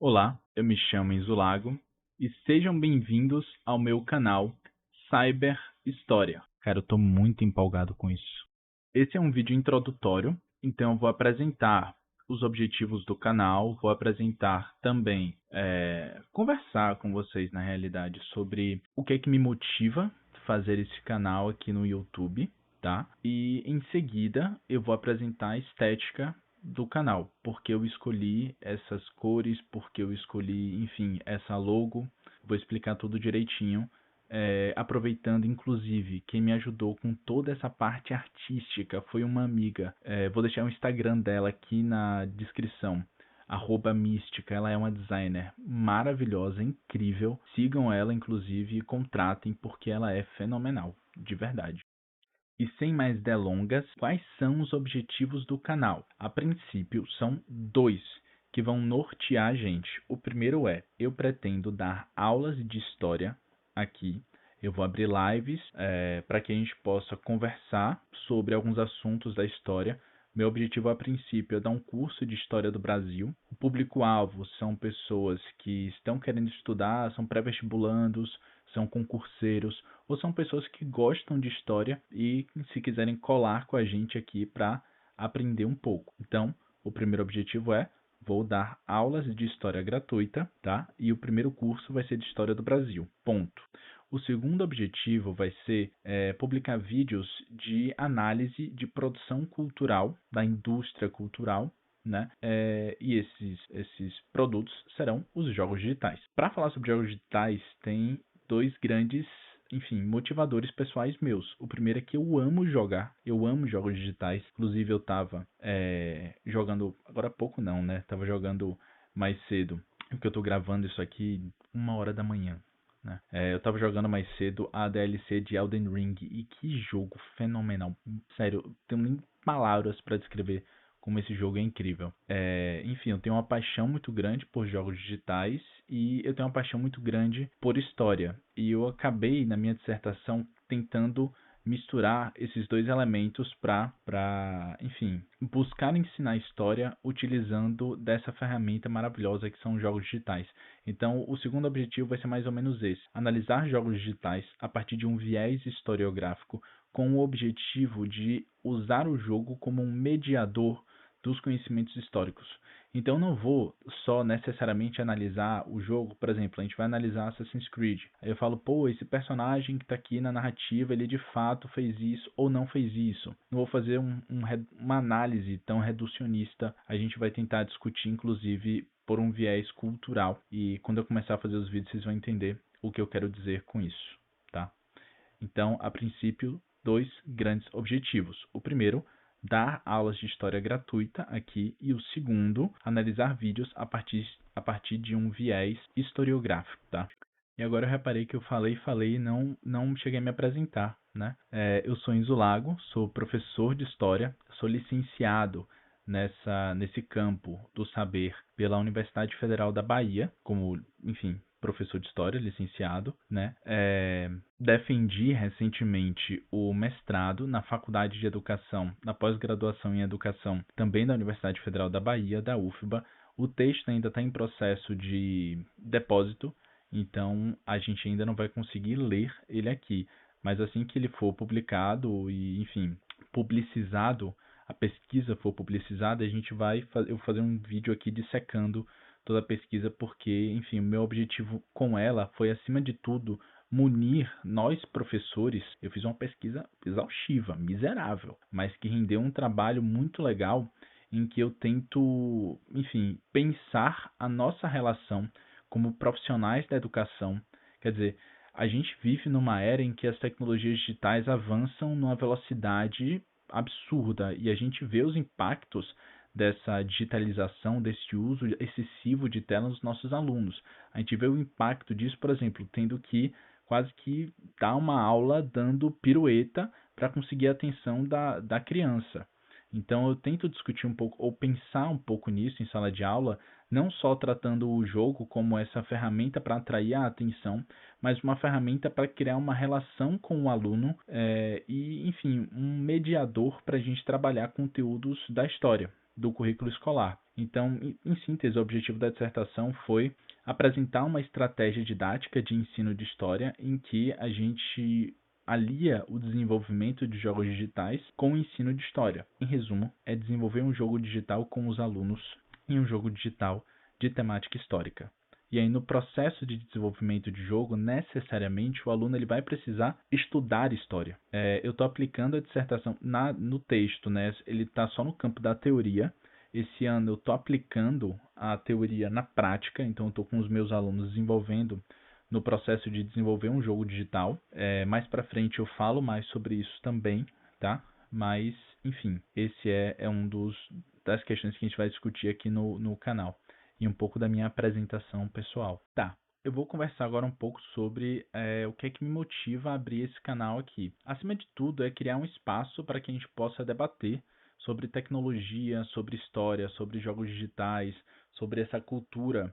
Olá, eu me chamo Enzo Lago e sejam bem-vindos ao meu canal Cyber História. Cara, eu tô muito empolgado com isso. Esse é um vídeo introdutório, então eu vou apresentar os objetivos do canal, vou apresentar também, conversar com vocês na realidade sobre o que é que me motiva a fazer esse canal aqui no YouTube, tá? E em seguida eu vou apresentar a estética do canal, porque eu escolhi essas cores, porque eu escolhi, enfim, essa logo. Vou explicar tudo direitinho, aproveitando inclusive quem me ajudou com toda essa parte artística foi uma amiga. Vou deixar o Instagram dela aqui na descrição. @mística, ela é uma designer maravilhosa, incrível. Sigam ela, inclusive, e contratem porque ela é fenomenal, de verdade. E sem mais delongas, quais são os objetivos do canal? A princípio, são dois que vão nortear a gente. O primeiro é, eu pretendo dar aulas de história aqui. Eu vou abrir lives para que a gente possa conversar sobre alguns assuntos da história. Meu objetivo a princípio é dar um curso de História do Brasil. O público-alvo são pessoas que estão querendo estudar, são pré-vestibulandos, são concurseiros ou são pessoas que gostam de história e se quiserem colar com a gente aqui para aprender um pouco. Então, o primeiro objetivo é vou dar aulas de história gratuita, tá? E o primeiro curso vai ser de História do Brasil. Ponto. O segundo objetivo vai ser publicar vídeos de análise de produção cultural, da indústria cultural, né? E esses produtos serão os jogos digitais. Para falar sobre jogos digitais, tem dois grandes, enfim, motivadores pessoais meus. O primeiro é que eu amo jogar, eu amo jogos digitais. Inclusive eu estava jogando, agora há pouco não, né? Tava jogando mais cedo, porque eu estou gravando isso aqui 1h da manhã. Né? Eu estava jogando mais cedo a DLC de Elden Ring e que jogo fenomenal. Sério, eu tenho nem palavras para descrever como esse jogo é incrível. Enfim, eu tenho uma paixão muito grande por jogos digitais e eu tenho uma paixão muito grande por história. E eu acabei, na minha dissertação, tentando misturar esses dois elementos para, enfim, buscar ensinar história utilizando dessa ferramenta maravilhosa que são os jogos digitais. Então, o segundo objetivo vai ser mais ou menos esse: analisar jogos digitais a partir de um viés historiográfico com o objetivo de usar o jogo como um mediador dos conhecimentos históricos. Então não vou só necessariamente analisar o jogo, por exemplo, a gente vai analisar Assassin's Creed. Aí eu falo, pô, esse personagem que está aqui na narrativa, ele de fato fez isso ou não fez isso. Não vou fazer uma análise tão reducionista. A gente vai tentar discutir, inclusive, por um viés cultural. E quando eu começar a fazer os vídeos, vocês vão entender o que eu quero dizer com isso, tá? Então, a princípio, dois grandes objetivos. O primeiro, dar aulas de história gratuita aqui, e o segundo, analisar vídeos a partir de um viés historiográfico, tá? E agora eu reparei que eu falei e não cheguei a me apresentar, né? Eu sou Enzo Lago, sou professor de história, sou licenciado nesse campo do saber pela Universidade Federal da Bahia, como, enfim, professor de história, licenciado, né? Defendi recentemente o mestrado na Faculdade de Educação, na pós-graduação em Educação, também da Universidade Federal da Bahia, da UFBA. O texto ainda está em processo de depósito, então a gente ainda não vai conseguir ler ele aqui. Mas assim que ele for publicado e, enfim, publicizado, a pesquisa for publicizada, eu vou fazer um vídeo aqui dissecando toda a pesquisa, porque, enfim, o meu objetivo com ela foi, acima de tudo, munir nós professores. Eu fiz uma pesquisa exaustiva, miserável, mas que rendeu um trabalho muito legal em que eu tento, enfim, pensar a nossa relação como profissionais da educação. Quer dizer, a gente vive numa era em que as tecnologias digitais avançam numa velocidade absurda e a gente vê os impactos dessa digitalização, desse uso excessivo de tela nos nossos alunos. A gente vê o impacto disso, por exemplo, tendo que quase que dar uma aula dando pirueta para conseguir a atenção da criança. Então eu tento discutir um pouco ou pensar um pouco nisso em sala de aula, não só tratando o jogo como essa ferramenta para atrair a atenção, mas uma ferramenta para criar uma relação com o aluno e, enfim, um mediador para a gente trabalhar conteúdos da história, do currículo escolar. Então, em síntese, o objetivo da dissertação foi apresentar uma estratégia didática de ensino de história em que a gente alia o desenvolvimento de jogos digitais com o ensino de história. Em resumo, é desenvolver um jogo digital com os alunos em um jogo digital de temática histórica. E aí, no processo de desenvolvimento de jogo, necessariamente o aluno ele vai precisar estudar história. Eu estou aplicando a dissertação no texto, né? Ele está só no campo da teoria. Esse ano eu estou aplicando a teoria na prática, então eu estou com os meus alunos desenvolvendo no processo de desenvolver um jogo digital. Mais para frente eu falo mais sobre isso também, tá? Mas, enfim, esse é um das questões que a gente vai discutir aqui no canal e um pouco da minha apresentação pessoal. Tá, eu vou conversar agora um pouco sobre o que é que me motiva a abrir esse canal aqui. Acima de tudo, é criar um espaço para que a gente possa debater sobre tecnologia, sobre história, sobre jogos digitais, sobre essa cultura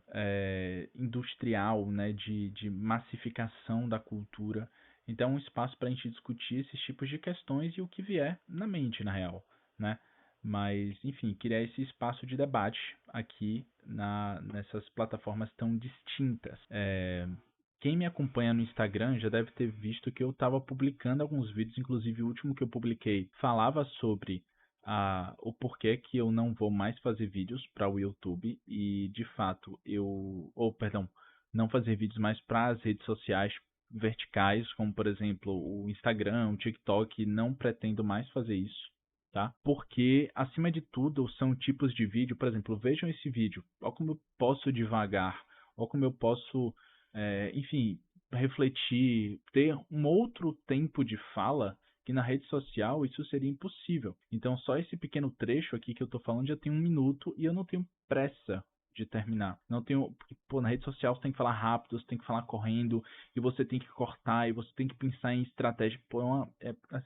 industrial, né, de massificação da cultura. Então, é um espaço para a gente discutir esses tipos de questões e o que vier na mente, na real, né? Mas, enfim, criar esse espaço de debate aqui nessas plataformas tão distintas. Quem me acompanha no Instagram já deve ter visto que eu estava publicando alguns vídeos, inclusive o último que eu publiquei falava sobre o porquê que eu não vou mais fazer vídeos para o YouTube e, de fato, não fazer vídeos mais para as redes sociais verticais, como, por exemplo, o Instagram, o TikTok, não pretendo mais fazer isso. Tá? Porque, acima de tudo, são tipos de vídeo, por exemplo, vejam esse vídeo, olha como eu posso devagar, olha como eu posso, enfim, refletir, ter um outro tempo de fala que na rede social isso seria impossível. Então, só esse pequeno trecho aqui que eu estou falando já tem 1 minuto e eu não tenho pressa de terminar. Não tenho, porque, na rede social você tem que falar rápido, você tem que falar correndo, e você tem que cortar, e você tem que pensar em estratégia.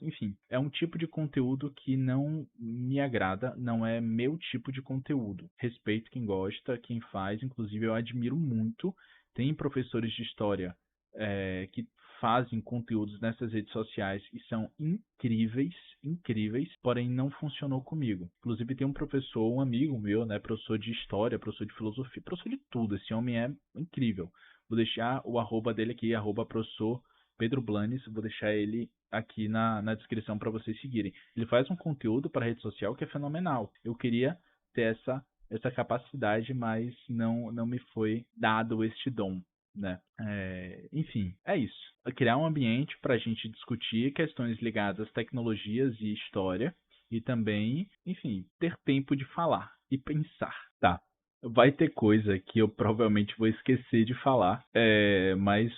Enfim, é um tipo de conteúdo que não me agrada, não é meu tipo de conteúdo. Respeito quem gosta, quem faz, inclusive eu admiro muito. Tem professores de história que fazem conteúdos nessas redes sociais e são incríveis, incríveis, porém não funcionou comigo. Inclusive tem um professor, um amigo meu, né, professor de história, professor de filosofia, professor de tudo, esse homem é incrível. Vou deixar o arroba dele aqui, professor Pedro Blanes, vou deixar ele aqui na descrição para vocês seguirem. Ele faz um conteúdo para rede social que é fenomenal. Eu queria ter essa capacidade, mas não me foi dado este dom, né? Enfim, é isso. Criar um ambiente para a gente discutir questões ligadas às tecnologias e história e também, enfim, ter tempo de falar e pensar. Tá. Vai ter coisa que eu provavelmente vou esquecer de falar, mas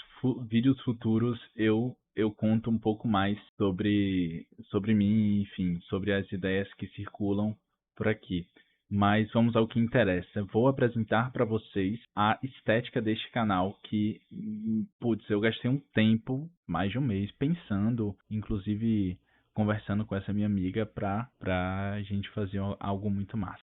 vídeos futuros eu conto um pouco mais sobre mim, enfim, sobre as ideias que circulam por aqui. Mas vamos ao que interessa. Vou apresentar para vocês a estética deste canal que, putz, eu gastei um tempo, mais de um mês, pensando, inclusive conversando com essa minha amiga para a gente fazer algo muito massa.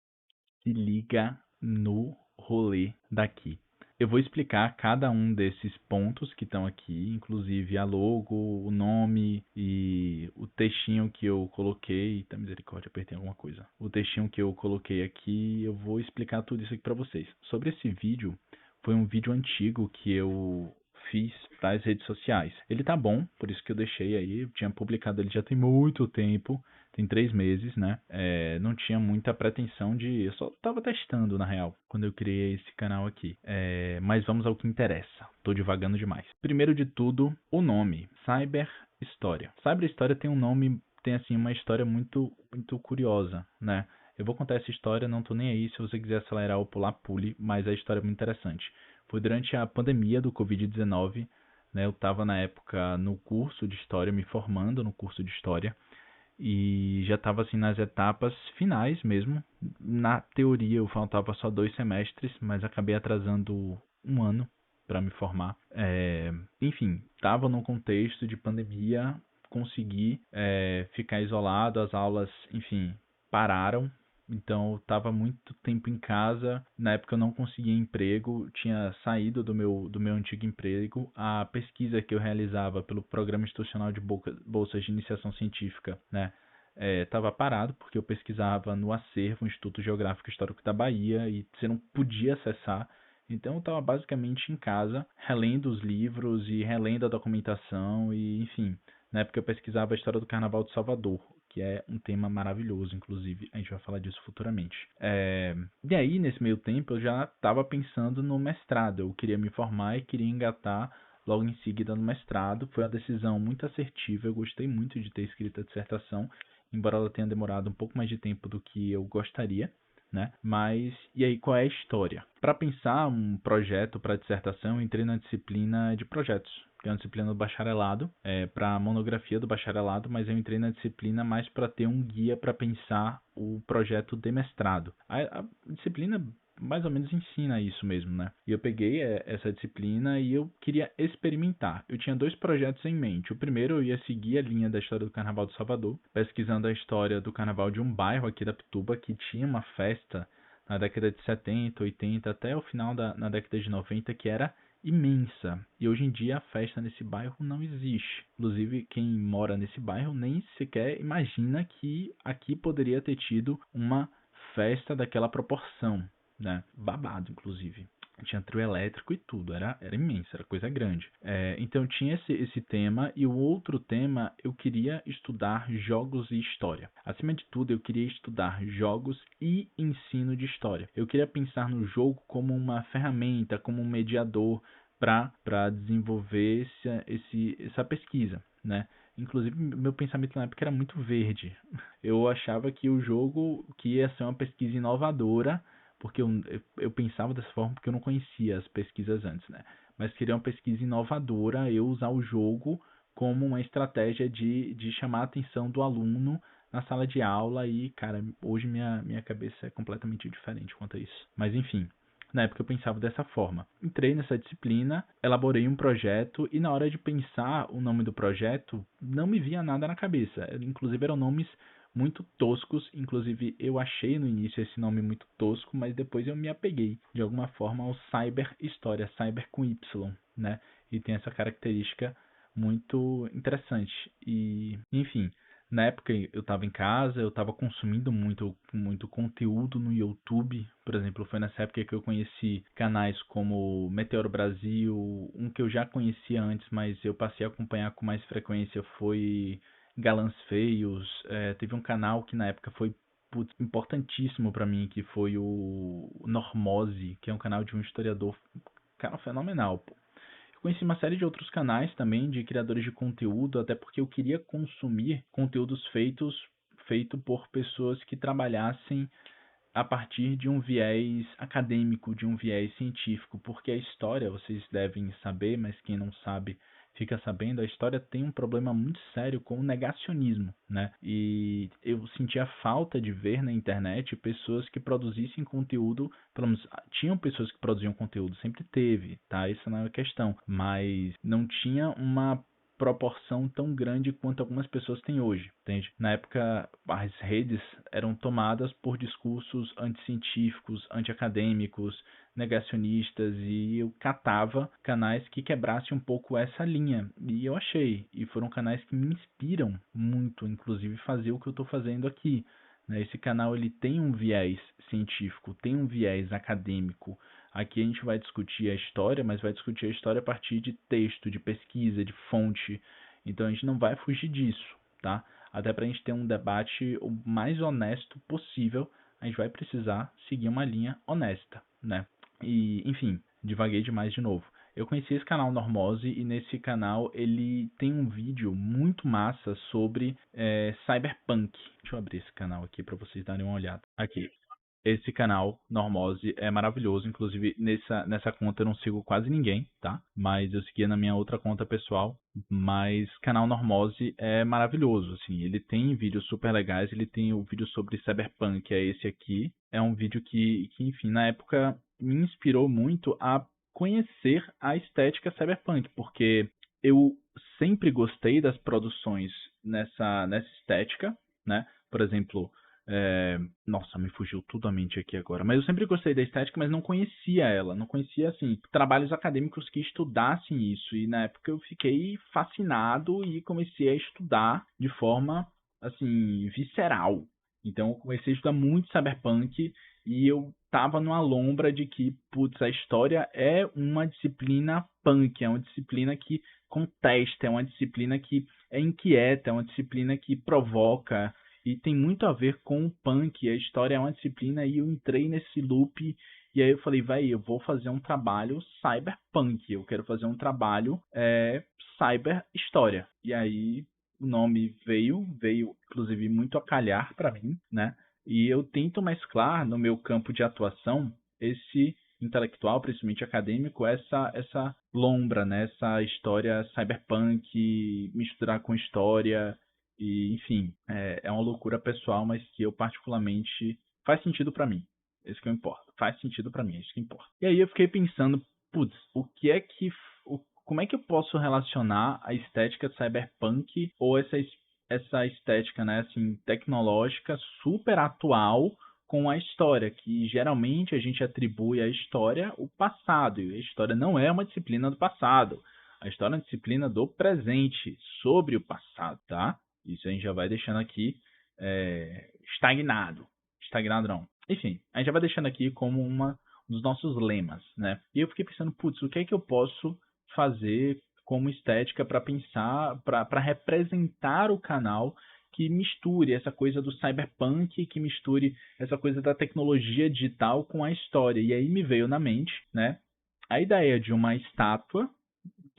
Se liga no rolê daqui. Eu vou explicar cada um desses pontos que estão aqui, inclusive a logo, o nome e o textinho que eu coloquei. Tá, misericórdia, apertei alguma coisa. O textinho que eu coloquei aqui, eu vou explicar tudo isso aqui para vocês. Sobre esse vídeo, foi um vídeo antigo que eu fiz para as redes sociais. Ele tá bom, por isso que eu deixei aí. Eu tinha publicado ele já tem muito tempo. Tem 3 meses, né? Não tinha muita pretensão eu só tava testando, na real, quando eu criei esse canal aqui. Mas vamos ao que interessa. Tô divagando demais. Primeiro de tudo, o nome. Cyber História. Cyber História tem um nome, tem assim uma história muito, muito curiosa, né? Eu vou contar essa história, não tô nem aí. Se você quiser acelerar ou pular, pule, mas a história é muito interessante. Foi durante a pandemia do Covid-19, né? Eu tava na época no curso de História, me formando no curso de História e já estava assim nas etapas finais mesmo. Na teoria eu faltava só 2 semestres, mas acabei atrasando 1 ano para me formar. Enfim, estava num contexto de pandemia, consegui ficar isolado, as aulas, enfim, pararam. Então eu estava muito tempo em casa. Na época eu não conseguia emprego, tinha saído do meu antigo emprego. A pesquisa que eu realizava pelo Programa Institucional de Bolsas de Iniciação Científica, né, estava parado porque eu pesquisava no acervo, Instituto Geográfico e Histórico da Bahia, e você não podia acessar. Então eu estava basicamente em casa, relendo os livros e relendo a documentação e, enfim, na época eu pesquisava a história do Carnaval de Salvador, que é um tema maravilhoso, inclusive, a gente vai falar disso futuramente. E aí, nesse meio tempo, eu já estava pensando no mestrado, eu queria me formar e queria engatar logo em seguida no mestrado. Foi uma decisão muito assertiva, eu gostei muito de ter escrito a dissertação, embora ela tenha demorado um pouco mais de tempo do que eu gostaria, né? Mas, e aí, qual é a história? Para pensar um projeto para dissertação, eu entrei na disciplina de projetos, que é uma disciplina do bacharelado, para a monografia do bacharelado, mas eu entrei na disciplina mais para ter um guia para pensar o projeto de mestrado. A disciplina mais ou menos ensina isso mesmo, né? E eu peguei essa disciplina e eu queria experimentar. Eu tinha 2 projetos em mente. O primeiro, eu ia seguir a linha da história do Carnaval de Salvador, pesquisando a história do Carnaval de um bairro aqui da Pituba que tinha uma festa na década de 70, 80, até o final na década de 90, que era imensa. E hoje em dia a festa nesse bairro não existe. Inclusive, quem mora nesse bairro nem sequer imagina que aqui poderia ter tido uma festa daquela proporção, né? Babado, inclusive. Tinha trio elétrico e tudo, era imenso, era coisa grande. Então tinha esse tema, e o outro tema eu queria estudar jogos e história. Acima de tudo, eu queria estudar jogos e ensino de história. Eu queria pensar no jogo como uma ferramenta, como um mediador para desenvolver essa pesquisa, né? Inclusive, meu pensamento na época era muito verde. Eu achava que o jogo que ia ser uma pesquisa inovadora, porque eu pensava dessa forma porque eu não conhecia as pesquisas antes, né? Mas queria uma pesquisa inovadora, eu usar o jogo como uma estratégia de chamar a atenção do aluno na sala de aula e, cara, hoje minha cabeça é completamente diferente quanto a isso. Mas enfim, na época eu pensava dessa forma. Entrei nessa disciplina, elaborei um projeto e na hora de pensar o nome do projeto, não me via nada na cabeça. Inclusive eram nomes muito toscos, inclusive eu achei no início esse nome muito tosco, mas depois eu me apeguei de alguma forma ao Cyber História, Cyber com Y, né? E tem essa característica muito interessante. E, enfim, na época eu estava em casa, eu estava consumindo muito conteúdo no YouTube. Por exemplo, foi nessa época que eu conheci canais como Meteoro Brasil, um que eu já conhecia antes, mas eu passei a acompanhar com mais frequência foi Galãs Feios. Teve um canal que na época foi importantíssimo para mim, que foi o Normose, que é um canal de um historiador, cara, fenomenal, pô. Conheci uma série de outros canais também de criadores de conteúdo, até porque eu queria consumir conteúdos feito por pessoas que trabalhassem a partir de um viés acadêmico, de um viés científico, porque a história, vocês devem saber, mas quem não sabe fica sabendo, a história tem um problema muito sério com o negacionismo, né? E eu sentia falta de ver na internet pessoas que produzissem conteúdo, pelo menos tinham pessoas que produziam conteúdo, sempre teve, tá? Essa não é a questão, mas não tinha uma proporção tão grande quanto algumas pessoas têm hoje, entende? Na época, as redes eram tomadas por discursos anticientíficos, antiacadêmicos, negacionistas, e eu catava canais que quebrassem um pouco essa linha, e eu achei, e foram canais que me inspiram muito, inclusive fazer o que eu estou fazendo aqui, né? Esse canal ele tem um viés científico, tem um viés acadêmico. Aqui a gente vai discutir a história, mas vai discutir a história a partir de texto, de pesquisa, de fonte. Então a gente não vai fugir disso, tá? Até para a gente ter um debate o mais honesto possível, a gente vai precisar seguir uma linha honesta, né? E, enfim, divaguei demais de novo. Eu conheci esse canal Normose e nesse canal ele tem um vídeo muito massa sobre cyberpunk. Deixa eu abrir esse canal aqui para vocês darem uma olhada. Aqui. Esse canal, Normose, é maravilhoso. Inclusive, nessa conta eu não sigo quase ninguém, tá? Mas eu seguia na minha outra conta pessoal. Mas canal Normose é maravilhoso, assim. Ele tem vídeos super legais. Ele tem o vídeo sobre Cyberpunk, é esse aqui. É um vídeo que enfim, na época me inspirou muito a conhecer a estética Cyberpunk, porque eu sempre gostei das produções nessa estética, né? Por exemplo, nossa, me fugiu tudo a mente aqui agora. Mas eu sempre gostei da estética, mas não conhecia ela. Não conhecia, assim, trabalhos acadêmicos que estudassem isso. E na época eu fiquei fascinado e comecei a estudar de forma assim, visceral. Então eu comecei a estudar muito cyberpunk e eu tava numa lombra de que, putz, a história é uma disciplina punk, é uma disciplina que contesta, é uma disciplina que é inquieta, é uma disciplina que provoca e tem muito a ver com o punk. A história é uma disciplina e eu entrei nesse loop e aí eu falei, vai, eu vou fazer um trabalho cyberpunk, eu quero fazer um trabalho cyber história. E aí o nome veio inclusive muito a calhar para mim, né? E eu tento mesclar no meu campo de atuação esse intelectual, principalmente acadêmico, essa lombra, né? Essa história cyberpunk, misturar com história e, enfim, é uma loucura pessoal, mas que eu particularmente faz sentido para mim. Isso que eu importo. Faz sentido para mim, é isso que importa. E aí eu fiquei pensando, putz, como é que eu posso relacionar a estética cyberpunk ou essa estética, né, assim, tecnológica super atual com a história, que geralmente a gente atribui à história o passado, e a história não é uma disciplina do passado. A história é uma disciplina do presente, sobre o passado, tá? Isso a gente já vai deixando aqui estagnado. Estagnado não. Enfim, a gente já vai deixando aqui como um dos nossos lemas, né? E eu fiquei pensando, putz, o que é que eu posso fazer como estética para pensar, para representar o canal que misture essa coisa do cyberpunk, que misture essa coisa da tecnologia digital com a história. E aí me veio na mente, né, a ideia de uma estátua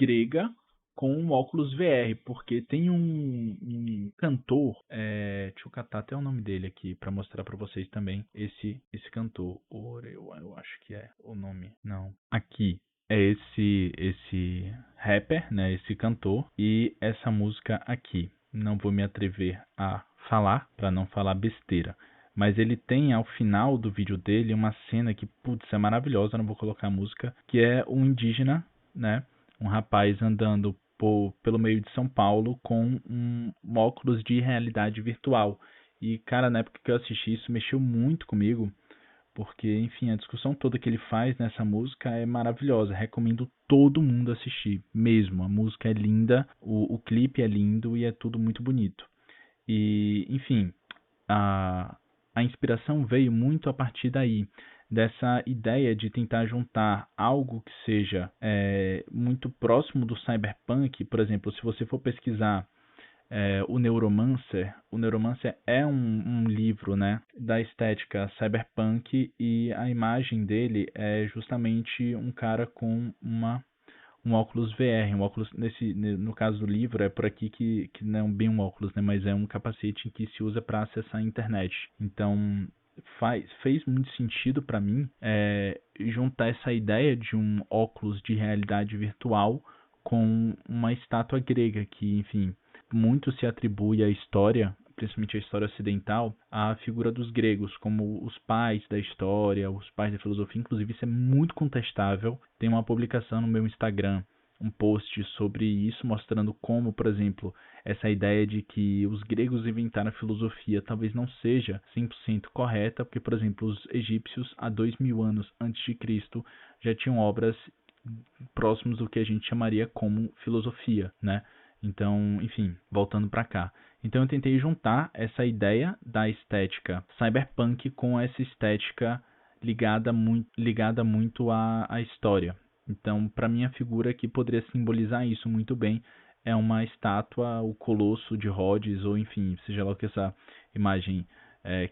grega com um óculos VR, porque tem um cantor, deixa eu catar até o nome dele aqui para mostrar para vocês também esse cantor. Oreo, eu acho que é o nome. Não. Aqui é esse rapper, né, esse cantor e essa música aqui. Não vou me atrever a falar para não falar besteira. Mas ele tem ao final do vídeo dele uma cena que, putz, é maravilhosa, não vou colocar a música, que é um indígena, né, um rapaz andando pelo meio de São Paulo com um óculos de realidade virtual. E, cara, na época que eu assisti isso, mexeu muito comigo, porque, enfim, a discussão toda que ele faz nessa música é maravilhosa. Recomendo todo mundo assistir, mesmo. A música é linda, o clipe é lindo e é tudo muito bonito. E, enfim, a inspiração veio muito a partir daí, dessa ideia de tentar juntar algo que seja muito próximo do cyberpunk. Por exemplo, se você for pesquisar o Neuromancer é um livro, né, da estética cyberpunk e a imagem dele é justamente um cara com um óculos VR, um óculos no caso do livro é por aqui que não é bem um óculos, né, mas é um capacete que se usa para acessar a internet. Então fez muito sentido para mim juntar essa ideia de um óculos de realidade virtual com uma estátua grega que, enfim, muito se atribui à história, principalmente a história ocidental, à figura dos gregos como os pais da história, os pais da filosofia. Inclusive, isso é muito contestável. Tem uma publicação no meu Instagram, um post sobre isso, mostrando como, por exemplo, essa ideia de que os gregos inventaram a filosofia talvez não seja 100% correta, porque, por exemplo, os egípcios, há 2000 anos antes de Cristo, já tinham obras próximos do que a gente chamaria como filosofia, né? Então, enfim, voltando para cá. Então eu tentei juntar essa ideia da estética cyberpunk com essa estética ligada muito à história. Então, para mim, a figura que poderia simbolizar isso muito bem é uma estátua, o Colosso de Rhodes, ou enfim, seja lá o que essa imagem,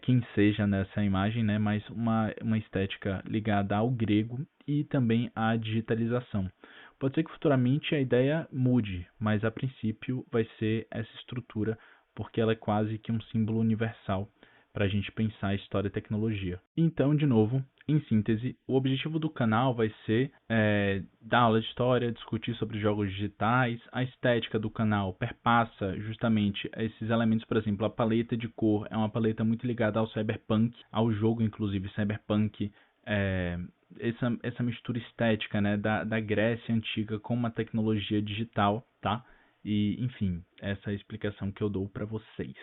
quem seja nessa imagem, né? Mas uma estética ligada ao grego e também à digitalização. Pode ser que futuramente a ideia mude, mas a princípio vai ser essa estrutura, porque ela é quase que um símbolo universal para a gente pensar a história e tecnologia. Então, de novo, em síntese, o objetivo do canal vai ser dar aula de história, discutir sobre jogos digitais. A estética do canal perpassa justamente esses elementos, por exemplo, a paleta de cor é uma paleta muito ligada ao cyberpunk, ao jogo inclusive cyberpunk, essa mistura estética, né, da Grécia antiga com uma tecnologia digital, tá? E, enfim, essa é a explicação que eu dou para vocês.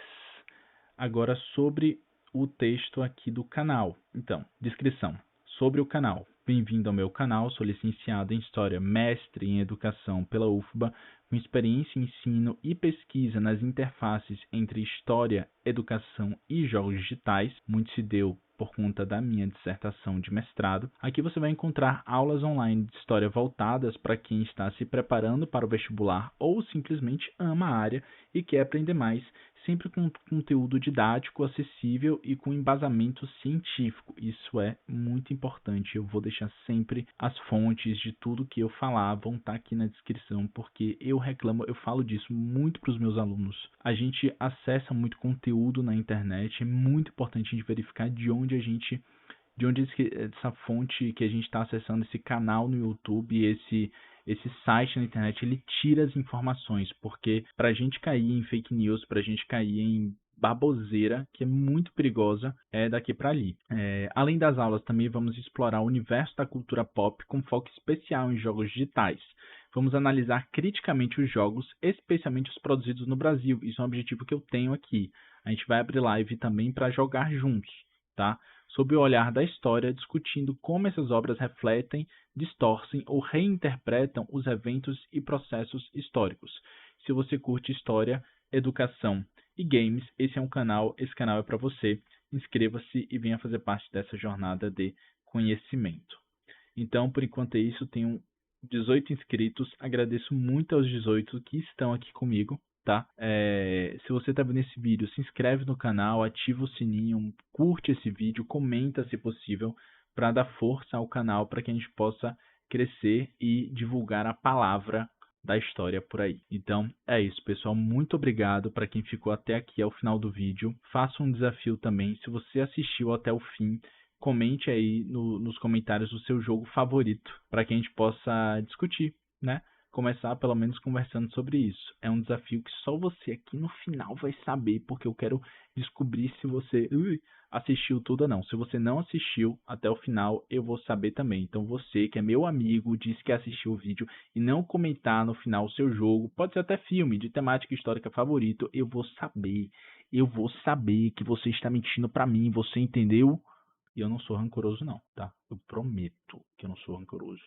Agora, sobre o texto aqui do canal. Então, descrição. Sobre o canal. Bem-vindo ao meu canal, sou licenciado em História, mestre em Educação pela UFBA, com experiência em ensino e pesquisa nas interfaces entre história, educação e jogos digitais. Muito se deu por conta da minha dissertação de mestrado. Aqui você vai encontrar aulas online de história voltadas para quem está se preparando para o vestibular ou simplesmente ama a área e quer aprender mais, sempre com conteúdo didático, acessível e com embasamento científico. Isso é muito importante. Eu vou deixar sempre as fontes de tudo que eu falar, vão estar aqui na descrição, porque eu falo disso muito para os meus alunos. A gente acessa muito conteúdo na internet, é muito importante a gente verificar de onde essa fonte que a gente está acessando, esse canal no YouTube, esse site na internet, ele tira as informações, porque para a gente cair em fake news, para a gente cair em baboseira, que é muito perigosa, é daqui para ali. Além das aulas, também vamos explorar o universo da cultura pop com foco especial em jogos digitais. Vamos analisar criticamente os jogos, especialmente os produzidos no Brasil. Isso é um objetivo que eu tenho aqui. A gente vai abrir live também para jogar juntos, tá? Sob o olhar da história, discutindo como essas obras refletem, distorcem ou reinterpretam os eventos e processos históricos. Se você curte história, educação e games, esse canal é para você. Inscreva-se e venha fazer parte dessa jornada de conhecimento. Então, por enquanto é isso, tenho 18 inscritos, agradeço muito aos 18 que estão aqui comigo. Tá? Se você está vendo esse vídeo, se inscreve no canal, ativa o sininho, curte esse vídeo, comenta se possível, para dar força ao canal, para que a gente possa crescer e divulgar a palavra da história por aí. Então é isso, pessoal. Muito obrigado para quem ficou até aqui ao final do vídeo. Faça um desafio também. Se você assistiu até o fim, comente aí nos comentários o seu jogo favorito, para que a gente possa discutir, né? Começar pelo menos conversando sobre isso. É um desafio que só você aqui no final vai saber, porque eu quero descobrir se você assistiu tudo ou não. Se você não assistiu até o final, eu vou saber também. Então você que é meu amigo, disse que assistiu o vídeo e não comentar no final o seu jogo, pode ser até filme de temática histórica favorito, eu vou saber. Eu vou saber que você está mentindo pra mim, você entendeu? E eu não sou rancoroso não, tá? Eu prometo que eu não sou rancoroso.